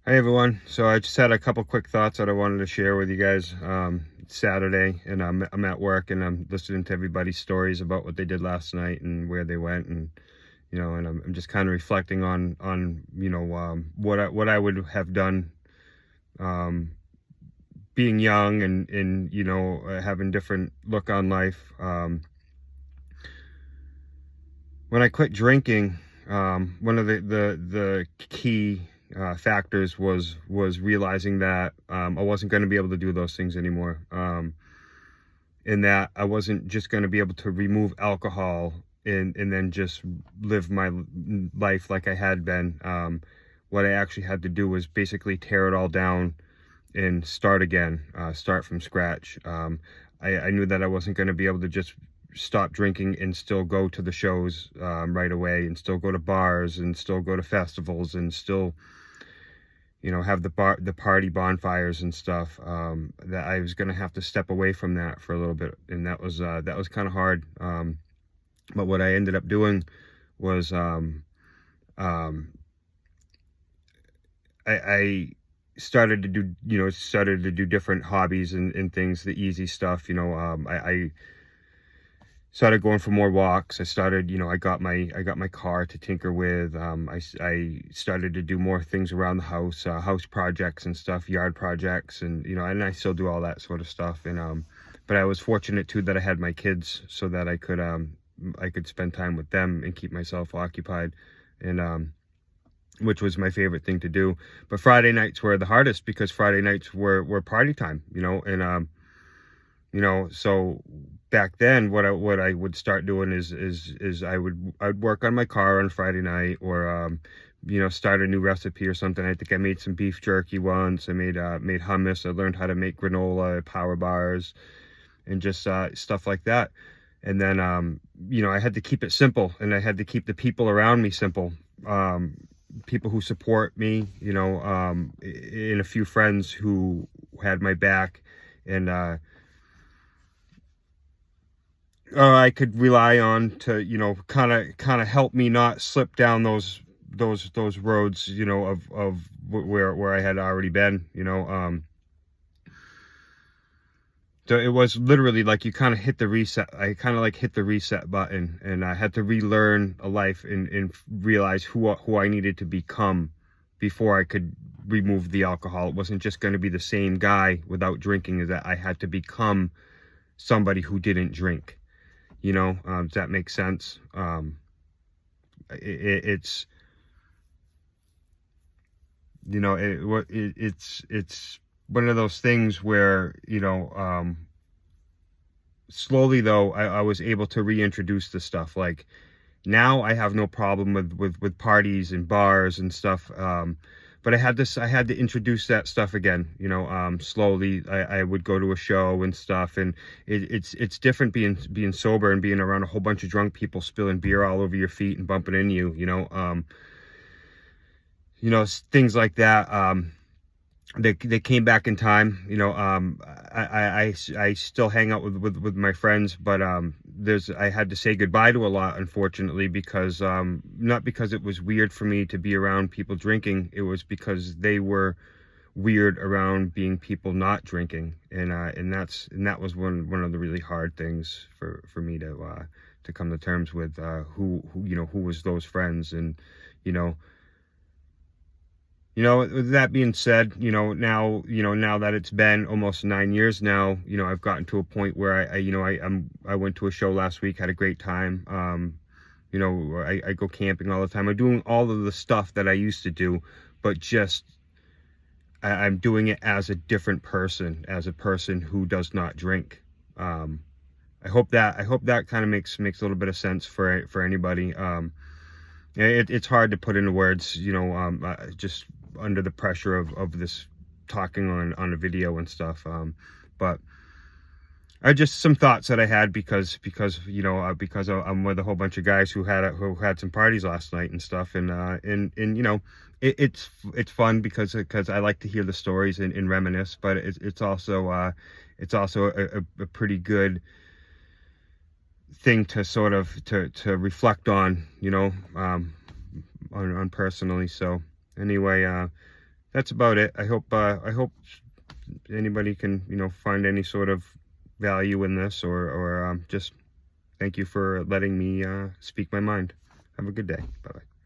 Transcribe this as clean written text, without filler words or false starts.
Hi everyone. So I just had a couple quick thoughts that I wanted to share with you guys. It's Saturday, and I'm at work, and I'm listening to everybody's stories about what they did last night and where they went, and and I'm just kind of reflecting on what I would have done, um, being young and having different look on life. When I quit drinking, one of the key factors was realizing that I wasn't going to be able to do those things anymore. And that I wasn't just going to be able to remove alcohol and then just live my life like I had been. What I actually had to do was basically tear it all down and start again, start from scratch. I knew that I wasn't going to be able to just stop drinking and still go to the shows right away, and still go to bars, and still go to festivals, and still have the party bonfires and stuff. That I was going to have to step away from that for a little bit, and that was kind of hard. But what I ended up doing was um, I started to do different hobbies and things, the easy stuff. I started going for more walks. I got my car to tinker with. I started to do more things around the house, house projects and stuff, yard projects, and I still do all that sort of stuff. But I was fortunate too that I had my kids, so that I could spend time with them and keep myself occupied, and which was my favorite thing to do. But Friday nights were the hardest, because Friday nights were party time, so back then what I would start doing is I'd work on my car on Friday night, or start a new recipe or something. I think I made some beef jerky once. I made hummus. I learned how to make granola, power bars, and just stuff like that. And then I had to keep it simple, and I had to keep the people around me simple. People who support me, and a few friends who had my back, and I could rely on to kind of help me not slip down those roads, of where I had already been. So it was literally like you kind of hit the reset. I kind of like hit the reset button, and I had to relearn a life, and realize who I needed to become before I could remove the alcohol. It wasn't just going to be the same guy without drinking. Is that I had to become somebody who didn't drink. Does that make sense? It's it's one of those things where slowly though I was able to reintroduce the stuff. Like, now I have no problem with parties and bars and stuff. But I had to introduce that stuff again. Slowly I would go to a show and stuff, and it's different being sober and being around a whole bunch of drunk people spilling beer all over your feet and bumping into you. Things like that. They came back in time. I still hang out with my friends, but I had to say goodbye to a lot, unfortunately, because not because it was weird for me to be around people drinking. It was because they were weird around being people not drinking, and that was one of the really hard things for me to come to terms with, who was those friends. And you know with that being said, now that it's been almost 9 years now, I've gotten to a point where I went to a show last week, had a great time. I go camping all the time. I'm doing all of the stuff that I used to do, but just I'm doing it as a different person, as a person who does not drink. I hope that kind of makes a little bit of sense for anybody. It's hard to put into words, just under the pressure of this talking on a video and stuff. But I just some thoughts that I had, because I'm with a whole bunch of guys who had some parties last night and stuff, and it's fun because I like to hear the stories and reminisce, but it's also a pretty good thing to sort of to reflect on, on personally. So anyway, that's about it. I hope anybody can, find any sort of value in this, or just thank you for letting me speak my mind. Have a good day. Bye bye.